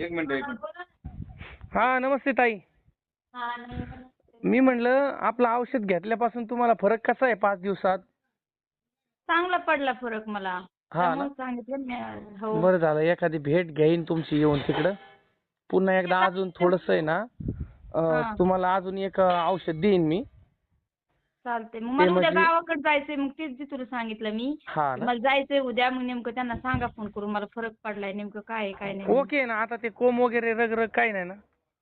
एक मिनिट. हा नमस्ते ताई. मी म्हणलं आपलं औषध घेतल्यापासून तुम्हाला फरक कसा आहे 5 दिवसात? चांगला पडला फरक मला. हा ना? त्यामुळे सांगितलं मी. हो. बरं झालं, एखादी भेट घेईन तुमची येऊन तिकडं. पुन्हा एकदा अजून थोडस आहे ना हा. तुम्हाला अजून एक औषध देईन मी. चालतंय. मग मला उद्या म्हणजे- गावाकडे जायचंय, मग तेच जे तुला सांगितलं मी. हा ना? मला जायचंय उद्या, मग नेमकं त्यांना सांगा फोन करून मला फरक पडलाय, नेमकं काय आहे काय नाही. ओके ना, आता ते कोंब वगैरे रग काही नाही ना?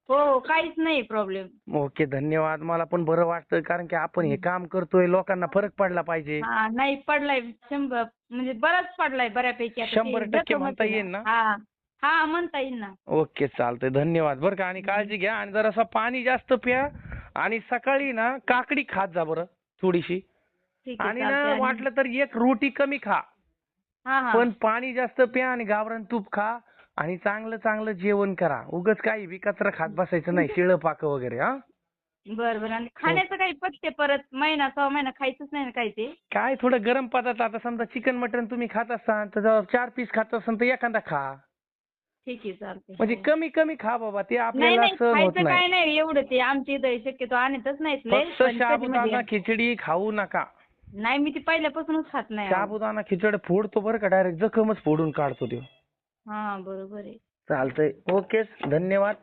हो हो, काहीच नाही प्रॉब्लेम. ओके, धन्यवाद. मला पण बरं वाटतं, कारण की आपण हे काम करतोय, लोकांना फरक पडला पाहिजे. हा नाही पडलाय 100, म्हणजे बराच पडलाय बऱ्यापैकी. आता ते 100% देतो म्हणता म्हणते येईल ना. ना? हा हा म्हणता येईल ना. ओके, चालतंय. धन्यवाद बरं का. आणि काळजी घ्या, आणि जरासं पाणी जास्त प्या, आणि सकाळी ना काकडी खात जा बरं थोडीशी. ठीक आहे, आणि चालतंय. ना आणि वाटलं तर एक रोटी कमी खा, हा हा पण पाणी जास्त प्या आणि गावरान तूप खा, आणि चांगलं चांगलं जेवण करा. उगाच काही बी कचरा खात बसायचं नाही, शिळं पाक वगैरे. हा बरं बरं. आणि खाण्याचं काही पथ्य परत महिना 6 महिना खायचंच नाही ना काही ते? काय थोडं गरम पदार्थ, आता समजा चिकन मटन तुम्ही खात असाल तर 4 पीस खात असाल तर एखादा खा. ठीक आहे, चालतंय. म्हणजे हो. कमी कमी खा बाबा, ते नाही आपल्याला नाही, सहन होत खायचं नाही. काय नाही एवढं. ते आमच्या इथं शक्यतो आणतच नाहीत लय, फक्त पण कधी साबुदाणा मध्ये. खिचडी खाऊ नका. नाही, मी ती पहिल्यापासूनच खात नाही अहो. साबुदाणा खिचडी फोडतो बरं का, डायरेक्ट जखमच फोडून काढतो ते. हा बरोबर आहे. चालतंय. ओके, धन्यवाद.